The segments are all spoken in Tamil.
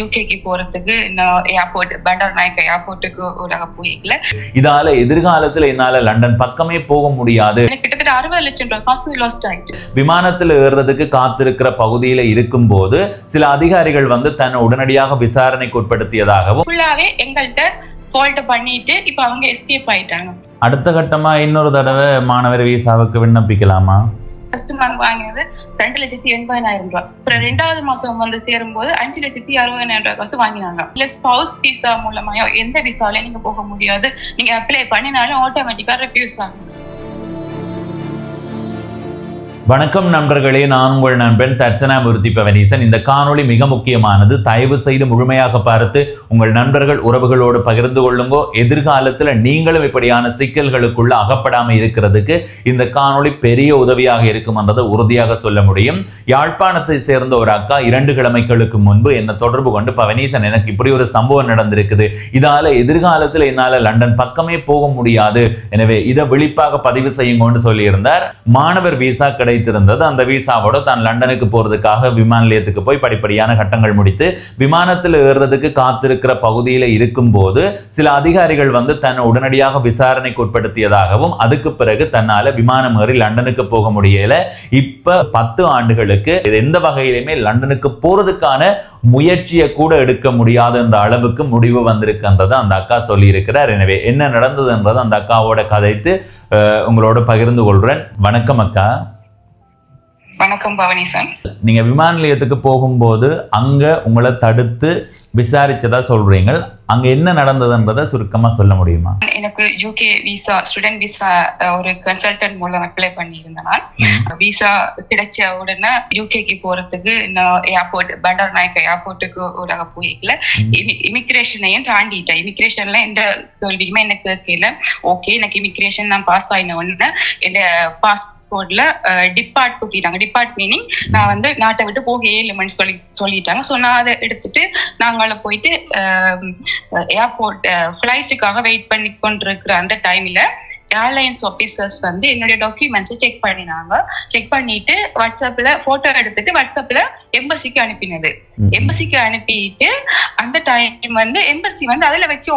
யூகேக்கு போறதுக்கு நான் ஏர்போர்ட் பண்டார் நாயக்கா ஏர்போர்ட்டுக்கு ஒரு போயிக்கல. இதால எதிர்காலத்துல என்னால லண்டன் பக்கமே போக முடியாது. கிட்டத்தட்ட 60 லட்சம் ரூபாய் காசு லாஸ்ட் ஆயிட்டு. விமானத்தில் ஏறுறதுக்கு காத்திருக்கிற பகுதியில இருக்கும் போது சில அதிகாரிகள் தன்னை உடனடியாக விசாரணைக்கு உட்படுத்தியதாகவும் ஃபுல்லாவே எங்கள்கிட்ட ஃபால்ட் பண்ணிட்டு இப்ப அவங்க எஸ்கேப் ஆயிட்டாங்க. அடுத்த கட்டமா இன்னொரு தடவை மாணவர் விசாவுக்கு விண்ணப்பிக்கலாமா? ஃபர்ஸ்ட் மந்த் வாங்கினது 2,80,000 ரூபாய். அப்புறம் 2வது மாசம் சேரும்போது 5,60,000 ரூபாய் வாங்கினாங்க. இல்ல ஸ்பவுஸ் விசா மூலமா எந்த விசாவில நீங்க போக முடியாது, நீங்க அப்ளை பண்ணினாலும் ஆட்டோமேட்டிக்கா ரெஃப்யூஸ் ஆகும். வணக்கம் நண்பர்களே, நான் உங்கள் நண்பன் தட்சணாமூர்த்தி பவனீசன். இந்த காணொளி மிக முக்கியமானது. தயவு செய்து முழுமையாக பார்த்து உங்கள் நண்பர்கள் உறவுகளோடு பகிர்ந்து கொள்ளுங்கோ. எதிர்காலத்தில் நீங்களும் இப்படியான சிக்கல்களுக்குள்ள அகப்படாம இருக்கிறதுக்கு இந்த காணொளி பெரிய உதவியாக இருக்கும் என்றதை உறுதியாக சொல்ல முடியும். யாழ்ப்பாணத்தை சேர்ந்த ஒரு அக்கா 2 கிழமைகளுக்கு முன்பு என்ன தொடர்பு கொண்டு, பவனீசன் எனக்கு இப்படி ஒரு சம்பவம் நடந்திருக்குது, இதால எதிர்காலத்தில் என்னால லண்டன் பக்கமே போக முடியாது, எனவே இதை விழிப்பாக பதிவு செய்யுங்கன்னு சொல்லியிருந்தார். மாணவர் விசா கிடைத்திருந்தது. அந்த விசாவோட தான் லண்டனுக்கு போறதுக்காக விமான நிலையத்துக்கு போய் படிப்படியான கட்டங்கள் முடித்து விமானத்தில் ஏறுறதுக்கு காத்திருக்கிற பகுதியில இருக்கும் போது சில அதிகாரிகள் தன்னை உடனடியாக விசாரணைக்கு உட்படுத்தியதாகவும் அதுக்கு பிறகு தன்னால விமானம் ஏறி லண்டனுக்கு போக முடியல. இப்ப 10 ஆண்டுகளுக்கு எந்த வகையிலுமே லண்டனுக்கு போறதுக்கான முயற்சியை கூட எடுக்க முடியாத அந்த அளவுக்கு முடிவு வந்திருக்கின்றதை அந்த அக்கா சொல்லி இருக்கிறார். எனவே என்ன நடந்ததுன்றதை அந்த அக்காவோட கதைத்து உங்களோட பகிர்ந்து கொள்றேன். வணக்கம் அக்கா. வணக்கம் பவனீசன். நீங்க விமான நிலையத்துக்கு போகும்போது அங்க உங்களை தடுத்து விசாரிச்சதா சொல்றீங்க, அங்க என்ன நடந்ததுன்றதை சுருக்கமா சொல்ல முடியுமா? எனக்கு யூகே விசா, ஸ்டூடெண்ட் விசா ஒரு கன்சல்டன்ட் மூலம் அப்ளை பண்ணியிருந்தேன். விசா கிடைச்ச உடனே யூகேக்கு போறதுக்கு நான் ஏர்போர்ட் பண்டார் நாயக்கா ஏர்போர்ட்டுக்கு ஒரு போயிக்கல. இமிகிரேஷனையும் தாண்டிட்டேன். இமிகிரேஷன்ல எந்த கேள்வியுமே எனக்கு கேட்கல. ஓகே, எனக்கு இமிகிரேஷன் நான் பாஸ் ஆயின உடனே என் பாஸ்போர்ட்ல டிபார்ட் குத்திட்டாங்க. டிபார்ட் மீனிங் நான் நாட்டை விட்டு போக 7 மணி சொல்லிட்டாங்க. ஸோ நான் அதை எடுத்துட்டு நாங்கள போயிட்டு ஏர்போர்ட் ஃபிளைட்டுக்காக வெயிட் பண்ணி கொண்டிருக்கிற அந்த டைம்ல ஏர்லைன்ஸ் ஆபீசர்ஸ் என்னுடைய டாக்குமெண்ட்ஸை செக் பண்ணினாங்க. செக் பண்ணிட்டு வாட்ஸ்அப்ல போட்டோ எடுத்துட்டு வாட்ஸ்அப்ல எம்பசிக்கு அனுப்பினது. எம்பசிக்கு அனுப்பிட்டு அந்த டைம் எம்பசி அதுல வச்சு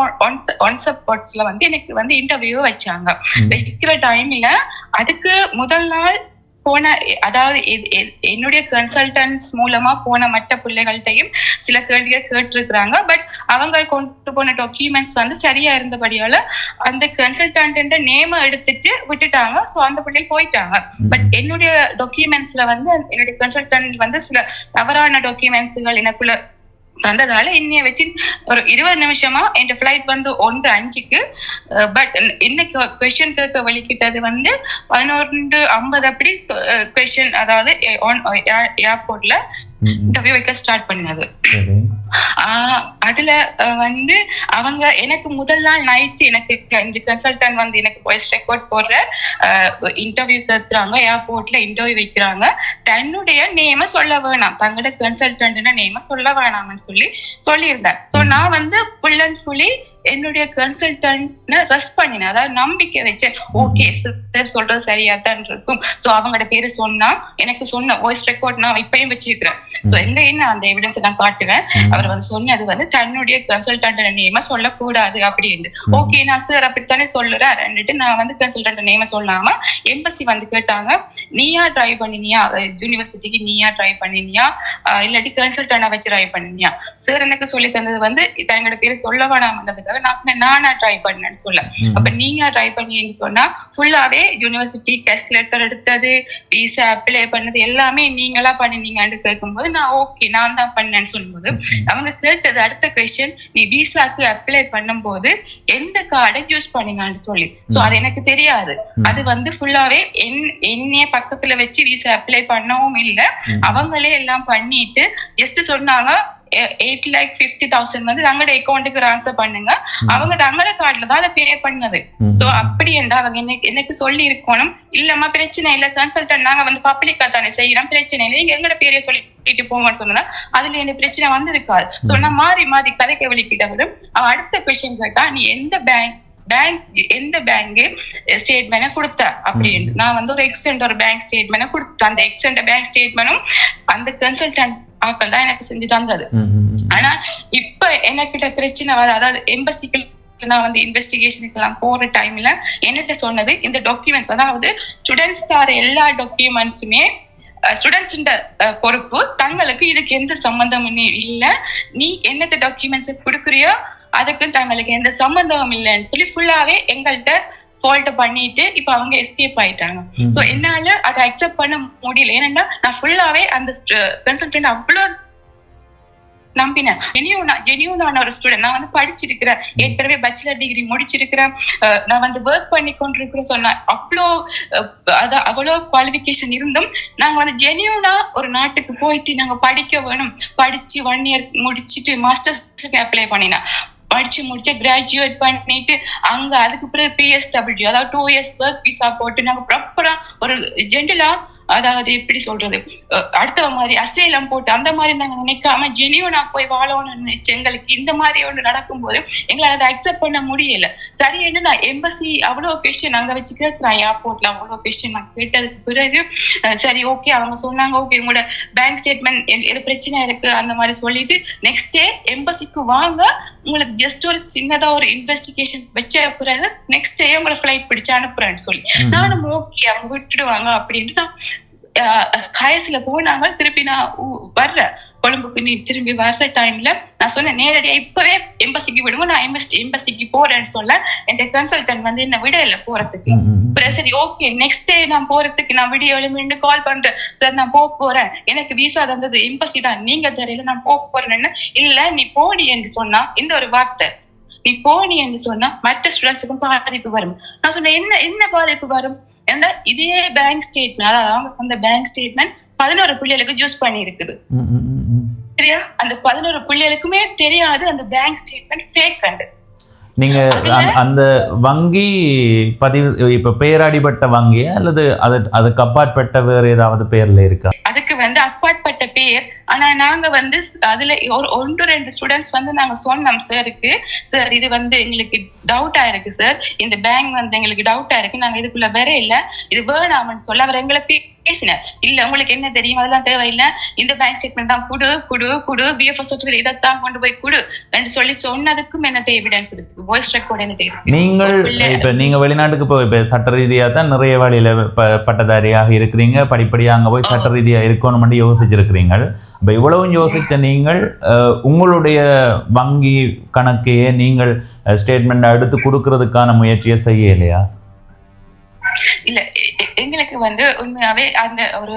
வாட்ஸ்அப்ல எனக்கு இன்டர்வியூ வச்சாங்க. வைக்கிற டைம்ல அதுக்கு முதல் நாள் போன, அதாவது என்னுடைய கன்சல்டன்ஸ் மூலமா போன மற்ற பிள்ளைகள்கிட்டையும் சில கேள்விகள் கேட்டிருக்கிறாங்க. பட் அவங்க கொண்டு போன டாக்குமெண்ட்ஸ் சரியா இருந்தபடியால அந்த கன்சல்டன்ட் நேம எடுத்துட்டு விட்டுட்டாங்க. ஸோ அந்த பிள்ளைகள் போயிட்டாங்க. பட் என்னுடைய டாக்குமெண்ட்ஸ்ல என்னுடைய கன்சல்டன்ட் சில தவறான டாக்குமெண்ட்ஸ்கள் எனக்குள்ள வந்ததால என்னைய வச்சு ஒரு 20 நிமிஷமா என் ஃபிளைட் 1:05க்கு. பட் என்ன கொஸ்டின் கேட்க வலிக்கிட்டது 11:50 அப்படி கொஸ்டின், அதாவது ஏர்போர்ட்ல இன்டர்வியூ வைக்க ஸ்டார்ட் பண்ணது. அதுல அவங்க எனக்கு முதல் நாள் நைட் எனக்கு கன்சல்டன்ட் எனக்கு வாய்ஸ் ரெக்கார்ட் போடுற இன்டர்வியூ கேட்கறாங்க. ஏர்போர்ட்ல இன்டர்வியூ வைக்கிறாங்க. தன்னுடைய நேம சொல்ல வேணாம், தங்களோட கன்சல்டன்ட் நேம சொல்ல வேணாம்னு சொல்லியிருந்தேன். சோ நான் ஃபுல் அண்ட் ஃபுல்லி என்னுடைய கன்சல்டன்ட் ரெஸ்ட் பண்ணினேன். அதாவது நம்பிக்கை வச்சேன். ஓகே, சொல்றது சரியா தான் இருக்கும். சோ அவங்களோட பேரு சொன்னா எனக்கு சொன்ன வாய்ஸ் ரெக்கார்ட் நான் இப்பயும் வச்சிருக்கிறேன். சோ என்ன அந்த எவிடன்ஸ் நான் காட்டுவேன். அவர் சொன்னது தன்னுடைய கன்சல்டன்ட் நேம சொல்லக்கூடாது அப்படின்னு. ஓகே, நான் சார் அப்படித்தானே சொல்லுறேன். நான் கன்சல்டன்ட் நேம சொல்லாம எம்பசி கேட்டாங்க, நீயா ட்ரை பண்ணினியா, யூனிவர்சிட்டிக்கு நீயா ட்ரை பண்ணினியா, இல்லாட்டி கன்சல்டன்ட் வச்சு ட்ரை பண்ணினியா? சார் எனக்கு சொல்லி தந்தது தங்களோட பேரு சொல்ல வேணாம்ன்றதுக்காக நானா ட்ரை பண்ணேன்னு சொல்ல. அப்ப நீங்க ட்ரை பண்ணீங்கன்னு சொன்னா ஃபுல்லாவே யூனிவர்சிட்டி டெஸ்ட் லெட்டர் எடுத்தது, விசா அப்ளை பண்ணது எல்லாமே நீங்களா பண்ணினீங்கன்னு கேட்கும்போது நான் ஓகே நான் தான் பண்ணேன்னு சொல்லும்போது அவங்க கேட்டது அடுத்த கொஸ்டின், நீ விசாக்கு அப்ளை பண்ணும்போது எந்த கார்டை யூஸ் பண்ணீங்கன்னு சொல்லி. சோ அது எனக்கு தெரியாது. அது ஃபுல்லாவே என்னைய பக்கத்துல வச்சு விசா அப்ளை பண்ணவும் இல்லை. அவங்களே எல்லாம் பண்ணிட்டு ஜஸ்ட் சொன்னாங்க 8,50,000 தங்களோட அக்கௌண்ட்டுக்கு ட்ரான்ஸ்ஃபர் பண்ணுங்க. அவங்க தங்களோட கார்டுல தான் அதை பே பண்ணது. சோ அப்படி என்றா அவங்க எனக்கு சொல்லி இருக்கணும், இல்லம்மா பிரச்சனை இல்ல, கன்சல்டன்ட் நாங்க பப்ளிக்கா தானே செய்யறோம், பிரச்சனை இல்லை, நீங்க எங்களோட பேரைய சொல்லிட்டு போங்கன்னு சொன்னா அதுல எனக்கு பிரச்சனை வந்திருக்காது. சோ நான் மாறி மாறி கதைக்க வலிக்கிட்டவரும் அவன் அடுத்த கொஸ்டின் கேட்டா, நீ எந்த எந்த பேங்க் ஸ்டேட்மெண்ட் கொடுத்த அப்படின்னு. நான் ஒரு எக்ஸ்டெண்ட் ஒரு பேங்க் ஸ்டேட்மெண்ட் கொடுத்தேன். அந்த எக்ஸ்டெண்ட் பேங்க் ஸ்டேட்மெண்ட்டும் அந்த கன்சல்டன்ட் ஆக்கள் தான் எனக்கு செஞ்சு தந்தது. ஆனா இப்ப எனக்கிட்ட பிரச்சனை அதாவது எம்பசிக்கு நான் வந்து இன்வெஸ்டிகேஷனுக்கு எல்லாம் போற டைம்ல என்னட்ட சொன்னது இந்த டாக்குமெண்ட்ஸ் அதாவது ஸ்டூடெண்ட்ஸ் தர எல்லா டாக்குமெண்ட்ஸுமே ஸ்டூடெண்ட்ஸ் பொறுப்பு, தங்களுக்கு இதுக்கு எந்த சம்பந்தமும் இல்ல, நீ என்னத்த டாக்குமெண்ட்ஸ் கொடுக்குறியோ அதுக்கு தங்களுக்கு எந்த சம்பந்தமும் இல்லைன்னு சொல்லி ஃபுல்லாவே எங்கள்கிட்ட ஃபால்ட் பண்ணிட்டு இப்ப அவங்க எஸ்கேப் ஆயிட்டாங்க. சோ என்னால அதை அக்செப்ட் பண்ண முடியல. ஏன்னா நான் ஃபுல்லாவே அந்த கன்சல்டன்ட் அவ்வளவு நம்பினேன். ஜெனியூனான ஒரு ஸ்டூடெண்ட். நான் வந்து படிச்சிருக்கிறேன், ஏற்கனவே பேச்சுலர் டிகிரி முடிச்சிருக்கிறேன், நான் வந்து ஒர்க் பண்ணி கொண்டிருக்கிறேன் சொன்ன அவ்வளோ குவாலிபிகேஷன் இருந்தும் நாங்க வந்து ஜெனியூனா ஒரு நாட்டுக்கு போயிட்டு நாங்க படிக்க வேணும், படிச்சு 1 year முடிச்சுட்டு மாஸ்டர்ஸ்க்கு அப்ளை பண்ணினேன், படிச்சு முடிச்சு கிராஜுவேட் பண்ணிட்டு அங்க அதுக்கு பிறகு PSW அதாவது 2 years ஒர்க் விசா போட்டு நாங்க ப்ராப்பரா ஒரு ஜென்டலா அதாவது எப்படி சொல்றது அடுத்த மாதிரி அசைலம் போட்டு அந்த மாதிரி நாங்க நினைக்காம ஜெனியூனா போய் வாழணும்னு நினைச்சு எங்களுக்கு இந்த மாதிரி ஒன்று நடக்கும்போது எங்களால அதை அக்செப்ட் பண்ண முடியல. சரி என்ன நான் எம்பசி அவ்வளவு கொஸ்டின் அங்க வச்சு கேட்கிறேன், ஏர்போர்ட்ல அவ்வளவு கொஸ்டின் நான் கேட்டதுக்கு பிறகு சரி ஓகே அவங்க சொன்னாங்க ஓகே உங்களோட பேங்க் ஸ்டேட்மெண்ட் எது பிரச்சனை இருக்கு அந்த மாதிரி சொல்லிட்டு நெக்ஸ்ட் டே எம்பசிக்கு வாங்க, உங்களுக்கு ஜஸ்ட் ஒரு சின்னதா ஒரு இன்வெஸ்டிகேஷன் வச்ச பிறகு நெக்ஸ்ட் டே உங்களை ஃபிளைட் பிடிச்சு அனுப்புறேன்னு சொல்லி நானும் ஓகே அவங்க விட்டுடுவாங்க அப்படின்ட்டு தான் கயசுல போனாங்க. திருப்பி நான் வர்றேன் கொழும்புக்கு, நீ திரும்பி வர்ற டைம்ல நான் சொன்னேன் நேரடியா இப்பவே எம்பசிக்கு விடுங்க, நான் எம்பசிக்கு போறேன்னு சொல்ல என் கன்சல்டன்ட் வந்து என்ன விட இல்ல போறதுக்கு. சரி ஓகே நெக்ஸ்ட் டே நான் போறதுக்கு நான் வீடியோ எழுந்து கால் பண்றேன், சார் நான் போறேன், எனக்கு விசா தந்தது எம்பசி தான், நீங்க தெரியல நான் போறேன்னு. இல்ல நீ போடி என்று சொன்னா இந்த ஒரு வார்த்தை, நீ போனி என்று சொன்னா மற்ற ஸ்டூடெண்ட்ஸுக்கும் பாதிப்பு வரும். நான் சொன்னேன் என்ன பாதிப்பு வரும், ஏன்னா இதே பேங்க் ஸ்டேட்மெண்ட் அதாவது அந்த பேங்க் ஸ்டேட்மெண்ட் 11 பிள்ளைகளுக்கு ஜூஸ் பண்ணி இருக்குது சரியா, அந்த 11 பிள்ளைகளுக்குமே தெரியாது அந்த பேங்க் ஸ்டேட்மெண்ட் ஃபேக் அண்ட். நீங்க அந்த வங்கி பதிவு இப்ப பெயராடிப்பட்ட வங்கியா அல்லது அதுக்கு அப்பாற்பட்ட வேற ஏதாவது பேர்ல இருக்கா? அதுக்கு வந்து அப்பாற்பட்ட பேர். ஆனா நாங்க வந்து அதுல ஒரு 1-2 ஸ்டூடெண்ட்ஸ் வந்து நாங்க சொன்னோம் சாருக்கு, சார் இது வந்து எங்களுக்கு டவுட் ஆயிருக்கு சார், இந்த பேங்க் வந்து எங்களுக்கு டவுட் ஆயிருக்கு, நாங்க இதுக்குள்ள வேற இல்ல இது வேணாம்னு சொல்ல அவர் எங்களை பேசினார். இல்ல உங்களுக்கு என்ன தெரியும் அதெல்லாம் தேவையில்லை, இந்த பேங்க் ஸ்டேட்மெண்ட் தான் குடு BFS இதைத்தான் கொண்டு போய் குடு என்று சொல்லி சொன்னதுக்கும் என்ன எவிடன்ஸ் இருக்கு, வாய்ஸ் ரெக்கார்ட் என்ன இருக்கு. நீங்க வெளிநாட்டுக்கு போய் இப்ப சட்ட ரீதியா தான் நிறைய வழியில பட்டதாரியாக இருக்கிறீங்க, படிப்படியா அங்க போய் சட்ட ரீதியா இருக்கணும் யோசிச்சிருக்கிறீங்க. இப்ப இவ்வளவும் யோசித்த நீங்கள் உங்களுடைய வங்கி கணக்கையே நீங்கள் ஸ்டேட்மெண்ட் எடுத்து கொடுக்கறதுக்கான முயற்சியை செய்யலையா? இல்ல எங்களுக்கு வந்து உண்மையாவே அந்த ஒரு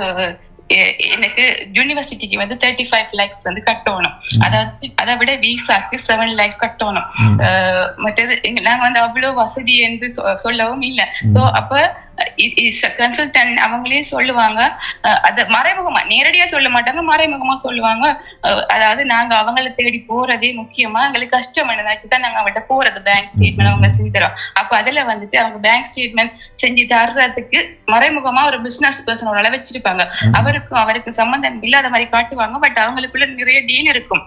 எனக்கு யூனிவர்சிட்டிக்கு வந்து 35 lakhs வந்து கட்டணும், அதாவது அதை விட விசாக்கு 7 lakh கட்டணும். மற்றது நாங்க வந்து அவ்வளவு வசதி என்று சொல்லவும் இல்லை. சோ அப்ப கன்சல்டன்ட் அவங்களே சொல்லுவாங்க, அது மறைமுகமா நேரடியா சொல்ல மாட்டாங்க, மறைமுகமா சொல்லுவாங்க, அதாவது நாங்க அவங்களை தேடி போறதே முக்கியமா எங்களுக்கு கஷ்டம் என்னதாச்சுதான் நாங்க அவங்கள்ட்ட போறது பேங்க் ஸ்டேட்மெண்ட் அவங்க செய்தோம். அப்ப அதுல வந்துட்டு அவங்க பேங்க் ஸ்டேட்மெண்ட் செஞ்சு தர்றதுக்கு மறைமுகமா ஒரு பிசினஸ் பர்சனோட வச்சிருப்பாங்க, அவருக்கு சம்பந்தம் இல்லாத மாதிரி காட்டுவாங்க, பட் அவங்களுக்குள்ள நிறைய டீல் இருக்கும்.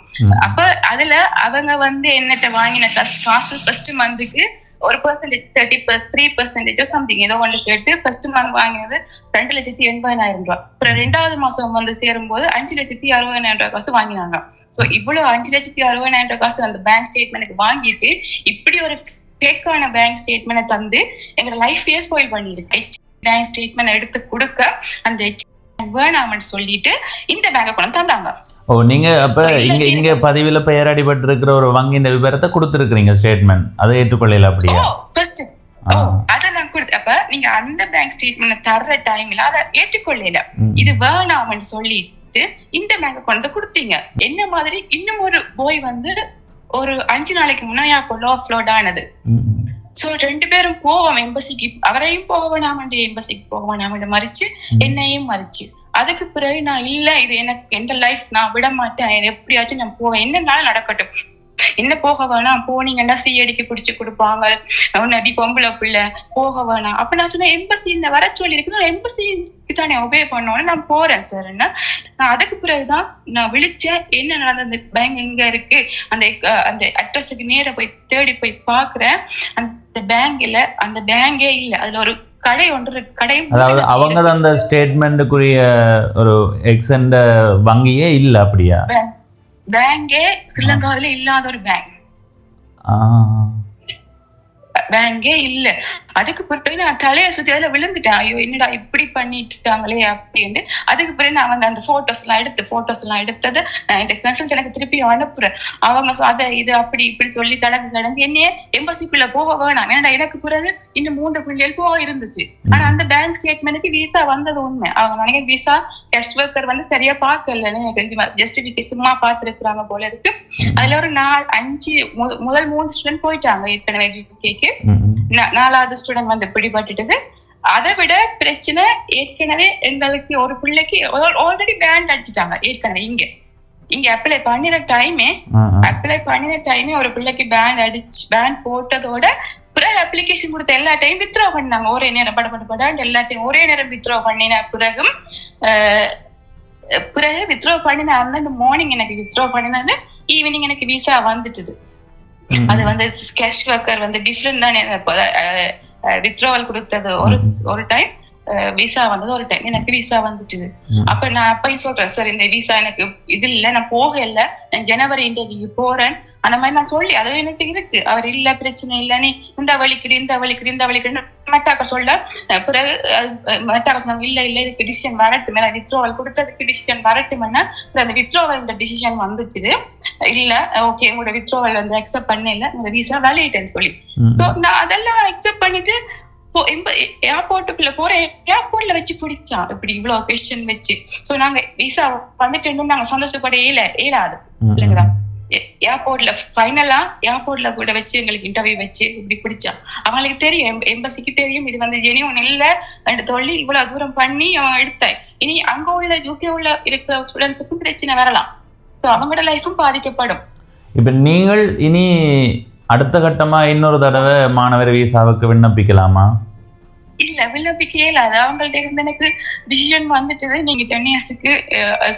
அப்ப அதுல அவங்க வந்து என்னட்ட வாங்கின காசு ஃபர்ஸ்ட் மந்த்துக்கு ஒரு percentage 33% சம்திங் ஏதோ ஒன்று கேட்டு ஃபர்ஸ்ட் மந்த் வாங்கினது 2,80,000 ரூபாய். அப்புறம் 2வது மாசம் வந்து சேரும் போது 5,60,000 காசு வாங்கினாங்க. சோ இவ்வளவு 5,60,000 காசு அந்த பேங்க் ஸ்டேட்மெண்ட் வாங்கிட்டு இப்படி ஒரு ஃபேக்கான பேங்க் ஸ்டேட்மெண்ட் தந்து எங்க லைஃபே ஸ்பாயில் பண்ணிருக்கு. பேங்க் ஸ்டேட்மெண்ட் எடுத்து கொடுக்க அந்த வேணாம்னு சொல்லிட்டு இந்த பேங்க் கொண்டு தந்தாங்க. நீங்க அப்ப இங்க பதிவுல பெயராடிப்பட்டு இருக்கிற ஒரு வங்கியின் விவரத்தை கொடுத்துருக்கீங்க ஸ்டேட்மெண்ட், அதை ஏற்றுக்கொள்ளல அப்படியா? அத நான் கொடுத்து அப்ப நீங்க அந்த பேங்க் ஸ்டேட்மெண்ட் தர்ற டைம்ல அதை ஏற்றுக்கொள்ளல, இது வேணாம்னு சொல்லிட்டு இந்த பேங்க் கொண்டு கொடுத்தீங்க. என்ன மாதிரி இன்னும் ஒரு போய் வந்து ஒரு 5 நாளைக்கு முன்னாடி ஃப்ளோட் ஆனது. சோ 2 பேரும் போவோம் எம்பசிக்கு, அவரையும் போக வேணாமண்டு எம்பசிக்கு போக வேணாமண்டு மறிச்சு என்னையும் மறிச்சு. அதுக்கு பிறகு நான் இல்ல இது எனக்கு எந்த லைஃப் நான் விட மாட்டேன், எப்படியாச்சும் நான் போவேன், என்னன்னாலும் நடக்கட்டும், என்ன போக வேணாம், போனீங்கன்னா சிஐடிக்கு பிடிச்சு கொடுப்பாங்க, நதி பொம்பளை பிள்ளை போக வேணாம். அப்ப நான் சொன்னேன் எம்பசி இந்த வர சொல்லி இருக்கு, எம்பசிக்கு தானே ஒபே பண்ணோன்னு நான் போறேன் சார். நான் அதுக்கு பிறகுதான் நான் விழிச்சேன் என்ன நடந்தது, பேங்க் எங்க இருக்கு, அந்த அட்ரஸுக்கு நேர போய் தேடி போய் பாக்குறேன், அந்த பேங்க்ல அந்த பேங்கே இல்ல, அதுல ஒரு கடை ஒன்று கடை, அதாவது அவங்க தான் அந்த ஸ்டேட்மெண்ட்டுக்குரிய ஒரு எக்ஸெண்ட் வங்கியே இல்ல அப்படியா? பேங்கே ஸ்ரீலங்காவில இல்லாத ஒரு பேங்கே இல்ல. அதுக்கு பிறகு நான் தலையை சுத்தி அதுல விழுந்துட்டேன். ஐயோ என்னடா இப்படி பண்ணிட்டாங்களே அப்படின்னு. அதுக்கு பிறகு நான் வந்து அந்த போட்டோஸ் எல்லாம் எடுத்தது இந்த கன்சல்ட் எனக்கு திருப்பி அனுப்புறேன். அவங்க அதை இது அப்படி இப்படி சொல்லி சடங்கு என்னையே எம்பசிக்குள்ள போக வேணாம். ஏன்னா எனக்கு பிறகு இன்னும் 3 பிள்ளைகள் போக இருந்துச்சு. ஆனா அந்த பேங்க் ஸ்டேட்மெண்ட்டுக்கு விசா வந்தது உண்மை. அவங்க நினைக்க விசா கெஸ்ட் ஒர்க்கர் வந்து சரியா பாக்கல, ஜஸ்டிபிகேஷன் சும்மா பாத்துருக்குறாங்க போல இருக்கு. அதுல ஒரு முதல் 3 ஸ்டூடெண்ட் போயிட்டாங்க ஏற்கனவே யூகேக்கு. 4வது ஸ்டூடெண்ட் வந்து பிடிபட்டுட்டது. அதை விட பிரச்சனை ஏற்கனவே எங்களுக்கு ஒரு பிள்ளைக்கு ஆல்ரெடி பேண்ட் அடிச்சுட்டாங்க. ஏற்கனவே இங்க அப்ளை பண்ணின டைமே ஒரு பிள்ளைக்கு பேண்ட் போட்டதோட பிறகு அப்ளிகேஷன் கொடுத்த எல்லா டைம் வித்ட்ரா பண்ணாங்க. ஒரே நேரம் படப்பட்டு எல்லாத்தையும் ஒரே நேரம் வித்ட்ரா பண்ணின பிறகு வித்ட்ரா பண்ணின அந்த மார்னிங் எனக்கு வித்ட்ரா பண்ணினது ஈவினிங் எனக்கு விசா வந்துட்டுது. அது வந்து கேஷ் ஒர்க்கர் வந்து டிஃப்ரெண்ட் தானே. வித்ட்ராவல் கொடுத்தது ஒரு டைம், விசா வந்தது ஒரு டைம். எனக்கு விசா வந்துட்டு. அப்ப நான் அப்பயும் சொல்றேன், சார் இந்த விசா எனக்கு இது இல்ல, நான் போக இல்ல, நான் ஜனவரி இன்டர்வியூ போறேன் அந்த மாதிரி நான் சொல்லி அது எனக்கு இருக்கு. அவர் இல்ல பிரச்சனை இல்ல, நீ இந்த வலிக்குது மெட்டாக்க சொல்ல பிறகு மெட்டாக்க சொன்னாங்க இல்ல இதுக்கு டிசிஷன் வரட்டும், வித்ட்ராவல் கொடுத்ததுக்கு டிசிஷன் வரட்டும்னா அந்த வித்ட்ராவல் டிசிஷன் வந்துச்சு. இல்ல ஓகே உங்களோட வித்ட்ராவல் வந்து அக்செப்ட் பண்ணல, உங்க விசா வேலிடேன்னு சொல்லி. சோ நான் அதெல்லாம் அக்செப்ட் பண்ணிட்டு ஏர்போர்ட்டுக்குள்ள போறேன். ஏர்போர்ட்ல வச்சு பிடிச்சான் இப்படி இவ்வளவு கொஸ்டின் வச்சு. சோ நாங்க விசா வந்துட்டு நாங்க சந்தோஷப்பட இயலாது இல்லைங்களா. ஏர்போர்ட்ல ஃபைனலா ஏர்போர்ட்ல கூட வச்சு எங்களுக்கு இன்டர்வியூ வச்சு இப்படி பிடிச்சா. அவங்களுக்கு தெரியும், எம்பசிக்கு தெரியும் இது வந்து ஜெனியூன் இல்ல சொல்லி இவ்வளவு தூரம் பண்ணி அவங்க எடுத்தாய். இனி அங்க உள்ள யூகே உள்ள இருக்கிற ஸ்டூடெண்ட்ஸுக்கும் பிரச்சனை வரலாம். சோ அவங்களோட லைஃபும் பாதிக்கப்படும். இப்ப நீங்கள் இனி அடுத்த கட்டமா இன்னொரு தடவை மாணவர் விசாவுக்கு விண்ணப்பிக்கலாமா? இல்ல விண்ணப்பிக்க இயலாது. அவங்கள்ட்ட இருந்து எனக்கு டிசிஷன் வந்துட்டு நீங்க 10 இயர்ஸுக்கு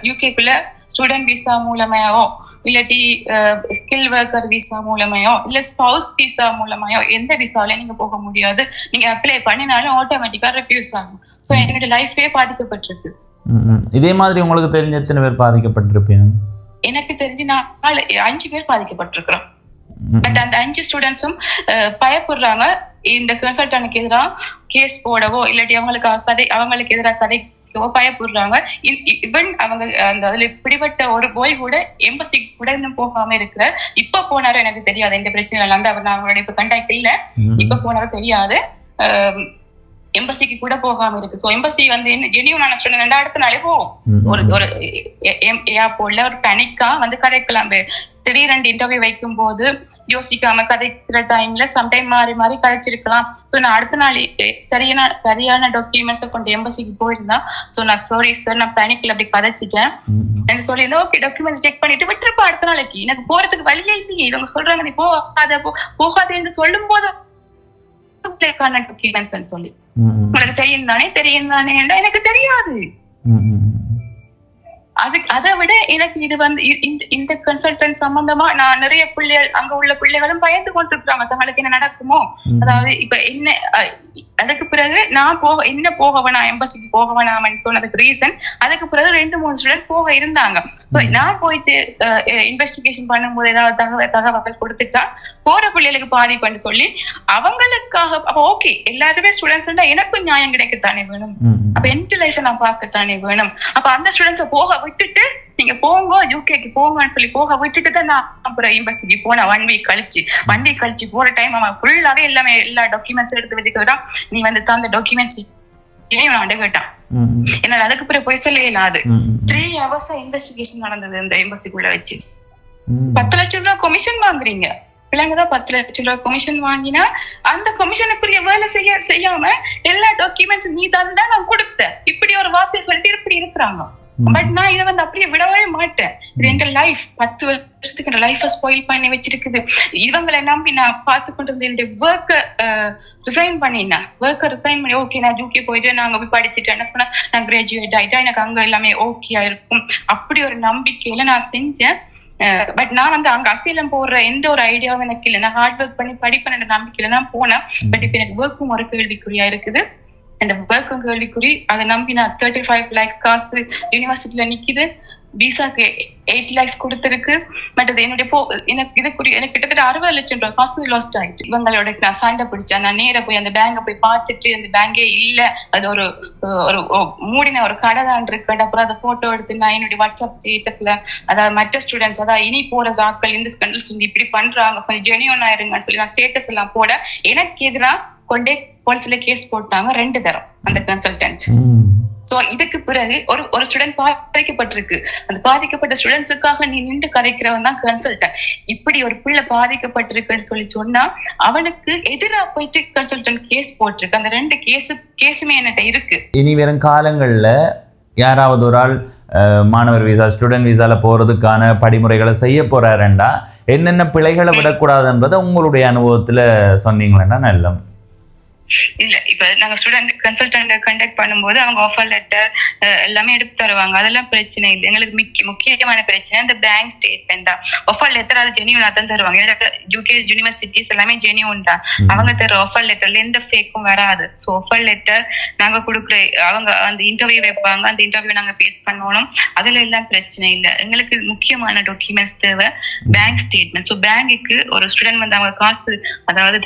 யூகேக்குள்ள ஸ்டூடெண்ட் விசா மூலமாவோ இல்லாட்டி ஸ்கில் ஒர்க்கர் விசா மூலமாயோ இல்ல ஸ்பவுஸ் விசா மூலமாயோ எந்த விசாவில நீங்க போக முடியாது. நீங்க அப்ளை பண்ணினாலும் ஆட்டோமேட்டிக்கா ரெஃப்யூஸ் ஆகும். சோ என்னோட லைஃபே பாதிக்கப்பட்டிருக்கு. இதே மாதிரி உங்களுக்கு தெரிஞ்ச எத்தனை பேர் பாதிக்கப்பட்டிருப்பீங்க? எனக்கு தெரிஞ்சு 5 பேர் பாதிக்கப்பட்டிருக்கிறோம். பட் அந்த 5 ஸ்டூடெண்ட்ஸும் பயப்படுறாங்க. இந்த கன்சல்டன்ட்க்கு எதிராக கேஸ் போடவோ இல்லாட்டி அவங்களுக்கு எதிராக கதைக்கவோ பயப்படுறாங்க. ஈவன் அவங்க அந்த அதுல பிடிபட்ட ஒரு போய் கூட எம்பசிக்கு கூட இன்னும் போகாம இருக்கிற. இப்ப போனாரும் எனக்கு தெரியாது இந்த பிரச்சனை இல்லாம அவங்களோட இப்ப கண்டாக்ட் இல்ல. இப்ப போனாரும் தெரியாது, எம்பசிக்கு கூட போகாம இருக்கு. சோ எம்பசி வந்து ஜெனியூனான ஸ்டூடெண்ட் அடுத்த நாளே போகும். ஒரு ஏர்போர்ட்ல ஒரு பேனிக்கா வந்து கதைக்கலாம். திடீரென்று இன்டர்வியூ வைக்கும் போது யோசிக்காம கதைக்கிற டைம்ல சம்டைம் மாறி கதைச்சிருக்கலாம். சோ நான் அடுத்த நாள் சரியான டாக்குமெண்ட்ஸை கொண்டு எம்பசிக்கு போயிருந்தா. சோ நான் சாரி சார் நான் பேனிக்ல அப்படி கதைச்சிட்டேன் எனக்கு சொல்லியிருந்தேன். ஓகே டாக்குமெண்ட்ஸ் செக் பண்ணிட்டு விட்டுருப்பா அடுத்த நாளைக்கு. எனக்கு போறதுக்கு வழியே இல்லையே. இவங்க சொல்றாங்க நீ போகாதேன்னு சொல்லும் போது டாக்குமெண்ட்ஸ் சொல்லி உங்களுக்கு தெரியும் தானே எனக்கு தெரியாது. அதை விட எனக்கு இது வந்து இந்த கன்சல்டன்ட் சம்பந்தமா நான் நிறைய பிள்ளைகள் அங்க உள்ள பிள்ளைகளும் பயந்து கொண்டிருக்கிறாங்க தங்களுக்கு என்ன நடக்குமோ. அதாவது இப்ப என்ன அதுக்கு பிறகு நான் போக வேணாம் எம்பசிக்கு போக வேணாம்னு சொன்னதுக்கு ரீசன் அதுக்கு பிறகு 2-3 ஸ்டூடெண்ட் போக இருந்தாங்க. சோ நான் போயிட்டு இன்வெஸ்டிகேஷன் பண்ணும்போது ஏதாவது தகவல் கொடுத்துட்டா போற பிள்ளைகளுக்கு பாதிப்புன்னு சொல்லி அவங்களுக்காக ஓகே எல்லாருமே ஸ்டூடெண்ட்ஸ் எனக்கும் நியாயம் கிடைக்கத்தானே வேணும். அப்ப என் லைஃப் நான் பார்க்கத்தானே வேணும். அப்ப அந்த ஸ்டூடெண்ட்ஸை போக விட்டுட்டு நீங்க போங்க யூகேக்கு போங்கன்னு சொல்லி போக விட்டுட்டு தான் நான் அப்புறம் எம்பசிக்கு போனேன். 1 வீக் கழிச்சு போற டைம் அவன் ஃபுல்லாவே எல்லா டாக்குமெண்ட்ஸ் எடுத்து வச்சுக்கிறதா. நீ வந்து அந்த டாக்குமெண்ட்ஸ் கேட்டான். என்னால அதுக்கு பிறகு போய் சொல்ல இயலாது. 3 hours இன்வெஸ்டிகேஷன் நடந்தது இந்த எம்பசிக்குள்ள வச்சு. 10 லட்சம் ரூபாய் கமிஷன் வாங்குறீங்க பிள்ளைங்கதான். 10 லட்சம் ரூபாய் கமிஷன் வாங்கினா அந்த கமிஷனுக்குரிய வேலை செய்யாம எல்லா டாக்குமெண்ட்ஸ் நீ தான் நான் கொடுத்தேன் இப்படி ஒரு வார்த்தை சொல்லிட்டு இப்படி இருக்கிறாங்க. பட் நான் இதை வந்து அப்படியே விடவே மாட்டேன். இது எங்க லைஃப் 10 வருஷத்துக்கு என் லைஃபை ஸ்பாயில் பண்ணி வச்சிருக்குது. இவங்களை நம்பி நான் பார்த்து கொண்டு இருந்த என்னுடைய ஒர்க்கை ரிசைன் பண்ணி ஓகே நான் யூகே போயிட்டு நான் அங்க போய் படிச்சுட்டேன். என்ன சொன்னா நான் கிராஜுவேட் ஆயிட்டா எனக்கு அங்க எல்லாமே ஓகேயா இருக்கும் அப்படி ஒரு நம்பிக்கையில நான் செஞ்சேன். பட் நான் வந்து அங்க அசைலம் போடுற எந்த ஒரு ஐடியாவும் எனக்கு இல்லை. நான் ஹார்ட் ஒர்க் பண்ணி படிப்பேன் நம்பிக்கையில தான் போனேன். பட் இப்ப எனக்கு ஒர்க்கும் ஒரு கேள்விக்குறியா இருக்குது. அந்த ஒர்க்கும் கேள்விக்குறி. அதை நம்பி நான் 35 lakh காசு யூனிவர்சிட்டியில நிக்குது. விசாக்கு 8 lakhs கொடுத்திருக்கு. மற்றது என்னுடைய எனக்கு கிட்டத்தட்ட 60 லட்சம் ரூபாய் காசு லாஸ்ட் ஆயிட்டு. இவங்களோட நான் சண்டை பிடிச்சேன். நான் நேர போய் அந்த பேங்கை போய் பார்த்துட்டு அந்த பேங்கே இல்ல, அது ஒரு மூடின ஒரு கடை தான் இருக்கு. அப்புறம் அதை போட்டோ எடுத்து நான் என்னுடைய வாட்ஸ்அப் ஸ்டேட்டஸ்ல அதாவது மற்ற ஸ்டூடெண்ட்ஸ் அதாவது இனி போற ஆட்கள் இந்த ஸ்கண்டல்ஸ் இப்படி பண்றாங்க, கொஞ்சம் ஜெனியூன் ஆயிருங்கன்னு சொல்லி நான் ஸ்டேட்டஸ் எல்லாம் போட எனக்கு எதிராக கொண்டே போலீஸ்ல கேஸ் போட்டாங்க 2 தரம் அந்த கன்சல்டன்ட். சோ இதுக்கு பிறகு ஒரு ஸ்டூடெண்ட் பாதிக்கப்பட்டிருக்கு. அந்த பாதிக்கப்பட்ட ஸ்டூடெண்ட்ஸுக்காக நீ நின்று கதைக்கிறவன் தான் கன்சல்டன்ட். இப்படி ஒரு பிள்ளை பாதிக்கப்பட்டிருக்குன்னு சொல்லி சொன்னா அவனுக்கு எதிராக போயிட்டு கன்சல்டன்ட் கேஸ் போட்டிருக்கு. அந்த 2 கேஸுமே என்கிட்ட இருக்கு. இனி வரும் காலங்கள்ல யாராவது ஒரு ஆள் மாணவர் விசா ஸ்டூடெண்ட் விசால போறதுக்கான படிமுறைகளை செய்ய போறாருண்டா என்னென்ன பிழைகளை விடக்கூடாதுன்றதை உங்களுடைய அனுபவத்துல சொன்னீங்களா? நல்ல இல்ல இப்ப நாங்க ஸ்டூடெண்ட் கன்சல்டன்ட் கண்டக்ட் பண்ணும்போது அவங்க ஆஃபர் லெட்டர் எல்லாமே எடுத்து தருவாங்க. அதெல்லாம் பிரச்சனை இல்லை. எங்களுக்கு முக்கியமான பிரச்சனை இந்த பேங்க் ஸ்டேட்மெண்ட் தான். ஆஃபர் லெட்டர் அது ஜெனியூனா தான் தருவாங்க. யூகே யூனிவர்சிட்டிஸ் எல்லாமே ஜெனியூன் தான். அவங்க தர ஆஃபர் லெட்டர்ல எந்த ஃபேக்கும் வராது. ஸோ ஆஃபர் லெட்டர் நாங்க கொடுக்குற அவங்க அந்த இன்டர்வியூ வைப்பாங்க. அந்த இன்டர்வியூ நாங்க பேஸ் பண்ணணும். அதுல எல்லாம் பிரச்சனை இல்லை. எங்களுக்கு முக்கியமான டாக்குமெண்ட்ஸ் தேவை பேங்க் ஸ்டேட்மெண்ட். ஸோ பேங்குக்கு ஒரு ஸ்டூடெண்ட் வந்து அவங்க காசு அதாவது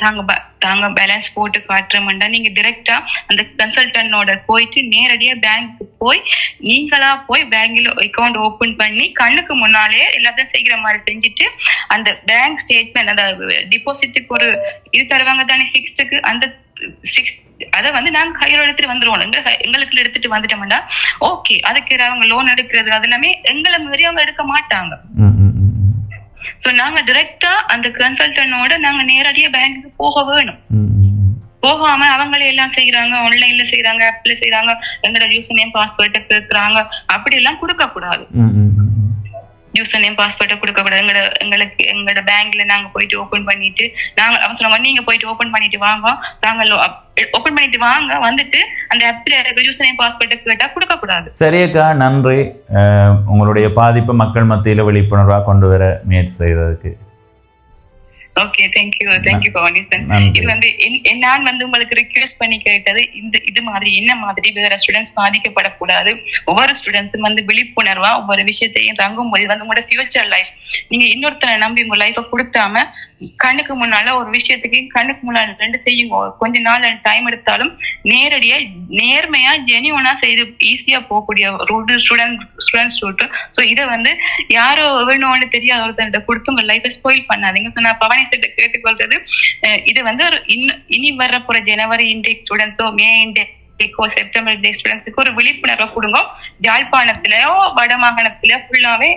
தாங்க பேலன்ஸ் போட்டு காட்டுறோம்டா நீங்க டைரக்டா அந்த கன்சல்டன்டோட போயிட்டு நேரடியா பேங்க்கு போய் நீங்களா போய் பேங்க்ல அக்கௌண்ட் ஓபன் பண்ணி கண்ணுக்கு முன்னாலே எல்லாத்தையும் செய்கிற மாதிரி செஞ்சுட்டு அந்த பேங்க் ஸ்டேட்மெண்ட் அந்த டிபாசிட்டுக்கு ஒரு இது தருவாங்க தானே ஃபிக்ஸ்டுக்கு அந்த அதை வந்து நாங்க கையில எடுத்துட்டு வந்துருவோம். எங்களுக்கு எடுத்துட்டு வந்துட்டோம்னா ஓகே. அதுக்கு அவங்க லோன் எடுக்கிறது அது எல்லாமே எங்களை மாதிரி அவங்க எடுக்க மாட்டாங்க. சோ நாங்க டைரக்டா அந்த கன்சல்டன்டோட நாங்க நேரடியா பேங்க்குக்கு போக வேணும். போகாம அவங்களே எல்லாம் செய்யறாங்க, ஆன்லைன்ல செய்யறாங்க, ஆப்ல செய்யறாங்க, எங்களோட யூசர் நேம் பாஸ்வேர்டை கேட்கறாங்க. அப்படி எல்லாம் கொடுக்க கூடாது. யூசர் நேம் பாஸ்வேர்டை கொடுக்க கூடாது. எங்களோட பேங்க்ல நாங்க போயிட்டு ஓபன் பண்ணிட்டு நாங்க அவசரம் நீங்க போயிட்டு ஓபன் பண்ணிட்டு வாங்க, நாங்க ஓபன் பண்ணிட்டு வாங்க, வந்துட்டு அந்த ஆப்ல யூசர் நேம் பாஸ்வேர்டை கேட்டா கொடுக்க கூடாது. சரியக்கா, நன்றி. உங்களுடைய பாதிப்பு மக்கள் மத்தியில விழிப்புணர்வா கொண்டு வர முயற்சி செய்ததுக்கு. Okay, thank you பவானிசன். இது வந்து நான் வந்து உங்களுக்கு ரிக்வெஸ்ட் பண்ணி கேட்டது இது மாதிரி என்ன மாதிரி வேற ஸ்டூடெண்ட்ஸ் பாதிக்கப்படக்கூடாது. ஒவ்வொரு ஸ்டூடெண்ட்ஸும் வந்து விழிப்புணர்வா ஒவ்வொரு விஷயத்தையும் தங்கும் போது வந்து உங்களோட ஃபியூச்சர் லைஃப் நீங்க இன்னொருத்தரை நம்பி உங்க லைஃபை கொடுக்காம கண்ணுக்கு முன்னால ஒரு விஷயத்துக்கு கண்ணுக்கு முன்னாடி 2 செய்யுங்க. கொஞ்ச நாள் டைம் எடுத்தாலும் நேரடியா நேர்மையா ஜெனியூனா செய்து ஈஸியா போகக்கூடிய ரூட் ஸ்டூடெண்ட்ஸ் ரூட். ஸோ இதை வந்து யாரோ வேணும்னு தெரியாத ஒருத்தர்கிட்ட கொடுத்து உங்க லைஃபை ஸ்பாயில் பண்ணாதீங்க. ஸோ நான் பவானி சார் கேட்டுக்கொள்றது இது வந்து ஒரு இனி வர போற ஜனவரி இன்டேக் ஸ்டூடெண்ட்ஸோ மே இன்டேக்கோ செப்டம்பர் இன்டேக் ஸ்டூடெண்ட்ஸுக்கு ஒரு விழிப்புணர்வை கொடுங்க. யாழ்ப்பாணத்திலயோ வடமாகாணத்திலயோ ஃபுல்லாவே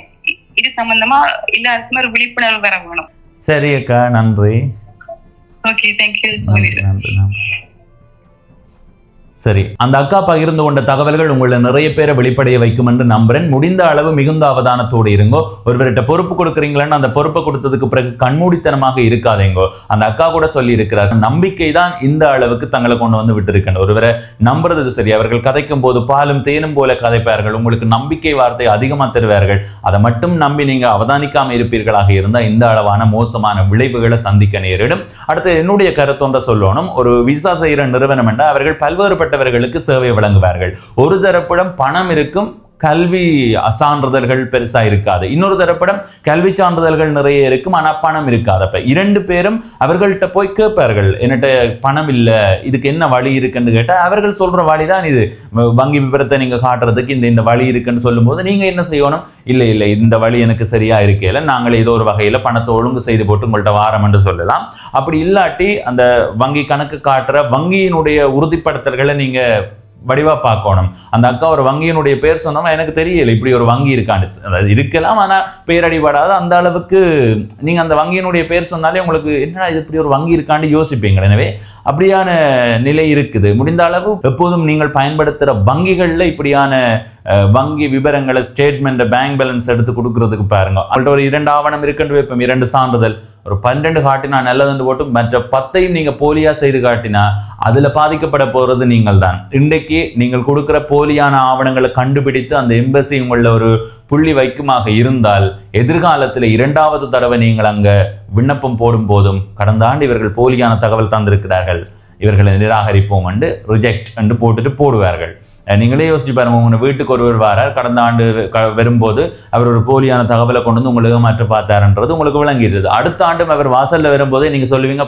இது சம்பந்தமா எல்லாருக்குமே ஒரு விழிப்புணர்வு வர வேணும். சரி அக்கா, நன்றி. Okay, thank you. சரி, அந்த அக்கா பகிர்ந்து கொண்ட தகவல்கள் உங்களை நிறைய பேரை வெளிப்படைய வைக்கும் என்று நம்புறேன். முடிந்த அளவு மிகுந்த அவதானத்தோடு இருங்கோ. ஒருவர்கிட்ட பொறுப்பு கொடுக்குறீங்களன்னு அந்த பொறுப்பை கொடுத்ததுக்கு பிறகு கண்மூடித்தனமாக இருக்காதேங்கோ. அந்த அக்கா கூட சொல்லி இருக்கிறார், நம்பிக்கை தான் இந்த அளவுக்கு தங்களை கொண்டு வந்து விட்டு இருக்கணும். ஒருவரை நம்புறது சரி. அவர்கள் கதைக்கும் போது பாலும் தேனும் போல கதைப்பார்கள். உங்களுக்கு நம்பிக்கை வார்த்தை அதிகமாக தருவார்கள். அதை மட்டும் நம்பி நீங்க அவதானிக்காம இருப்பீர்களாக இருந்தால் இந்த அளவான மோசமான விளைவுகளை சந்திக்க நேரிடும். அடுத்து என்னுடைய கருத்தொன்ற சொல்லணும். ஒரு விசா செய்கிற நிறுவனம் என்றால் அவர்கள் பல்வேறுபட்ட சேவை வழங்குவார்கள். ஒரு தரப்பிடம் பணம் இருக்கும், கல்வி சான்றிதழ்கள் பெருசா இருக்காது. இன்னொரு தரப்பிடம் கல்வி சான்றிதழ்கள் நிறைய இருக்கும், ஆனா பணம் இருக்காது. அப்ப 2 பேரும் அவர்கள்ட்ட போய் கேட்பார்கள், என்னட்ட பணம் இல்லை, இதுக்கு என்ன வழி இருக்குன்னு கேட்டா அவர்கள் சொல்ற வழிதான் இது. வங்கி விவரத்தை நீங்க காட்டுறதுக்கு இந்த வழி இருக்குன்னு சொல்லும் போது நீங்க என்ன செய்யணும்? இல்லை இந்த வழி எனக்கு சரியா இருக்கல, நாங்கள் ஏதோ ஒரு வகையில பணத்தை ஒழுங்கு செய்து போட்டு உங்கள்ட்ட வாரம் என்று சொல்லலாம். அப்படி இல்லாட்டி அந்த வங்கி கணக்கு காட்டுற வங்கியினுடைய உறுதிப்படுத்தல்களை நீங்க வடிவா பார்க்கணும். அந்த அக்கா ஒரு வங்கியினுடைய பேர் சொன்னோம், எனக்கு தெரியல இப்படி ஒரு வங்கி இருக்காண்டு. அதாவது இருக்கலாம், ஆனா பேரடிபடாத அந்த அளவுக்கு நீங்க அந்த வங்கியினுடைய பேர் சொன்னாலே உங்களுக்கு என்னடா இது இப்படி ஒரு வங்கி இருக்காண்டு யோசிப்பீங்க. எனவே அப்படியான நிலை இருக்குது. முடிந்த அளவு எப்போதும் நீங்கள் பயன்படுத்துகிற வங்கிகளில் இப்படியான வங்கி விவரங்களை ஸ்டேட்மெண்ட் பேங்க் பேலன்ஸ் எடுத்து கொடுக்கறதுக்கு பாருங்க. அவங்கள்ட்ட ஒரு 2 ஆவணம் இருக்குன்னு வைப்போம், 2 சான்றிதழ், ஒரு 12 காட்டினா நல்லதுன்னு போட்டு மற்ற 10ஐயும் நீங்க போலியா செய்து காட்டினா அதுல பாதிக்கப்பட போறது நீங்கள் தான். இன்றைக்கு நீங்கள் கொடுக்கிற போலியான ஆவணங்களை கண்டுபிடித்து அந்த எம்பசி உங்கள ஒரு புள்ளி வைக்குமாக இருந்தால் எதிர்காலத்தில் 2வது தடவை நீங்கள் அங்க விண்ணப்பம் போடும் போதும் கடந்த ஆண்டு இவர்கள் போலியான தகவல் தந்திருக்கிறார்கள், இவர்களை நிராகரிப்போம் என்று ரிஜெக்ட் என்று போட்டுட்டு போடுவார்கள். நீங்களே யோசிச்சு பாருங்க, உங்க வீட்டுக்கு ஒருவர் வாரார், கடந்த ஆண்டு வரும்போது அவர் ஒரு போலியான தகவலை கொண்டு வந்து உங்களுக்கு ஏமாற்ற பார்த்தாருன்றது உங்களுக்கு விளங்கிடுது. அடுத்த ஆண்டும் அவர் வாசல்ல வரும்போதே நீங்க சொல்லுவீங்க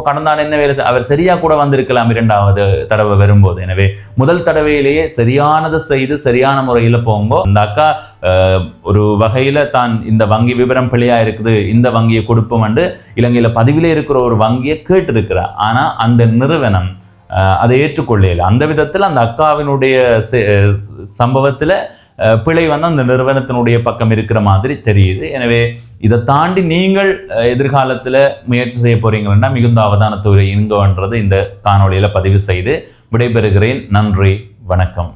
கடந்த ஆண்டு என்ன வேலை, அவர் சரியா கூட வந்திருக்கலாம் 2வது தடவை வரும்போது. எனவே முதல் தடவையிலேயே சரியானதை செய்து சரியான முறையில் போங்க. அந்த அக்கா ஒரு வகையில தான் இந்த வங்கி விவரம் பிழையா இருக்குது, இந்த வங்கியை கொடுப்போம் என்று இலங்கையில பதிவிலே இருக்கிற ஒரு வங்கியை கேட்டு இருக்கிறார். ஆனா அந்த நிறுவனம் அதை ஏற்றுக்கொள்ளல. அந்த விதத்தில் அந்த அக்காவினுடைய சம்பவத்துல பிழை வந்து அந்த நிறுவனத்தினுடைய பக்கம் இருக்கிற மாதிரி தெரியுது. எனவே இதை தாண்டி நீங்கள் எதிர்காலத்துல முயற்சி செய்ய போறீங்கன்னா மிகுந்த அவதானத்தோடு இருங்கன்றது இந்த காணொளியில பதிவு செய்து விடைபெறுகிறேன். நன்றி, வணக்கம்.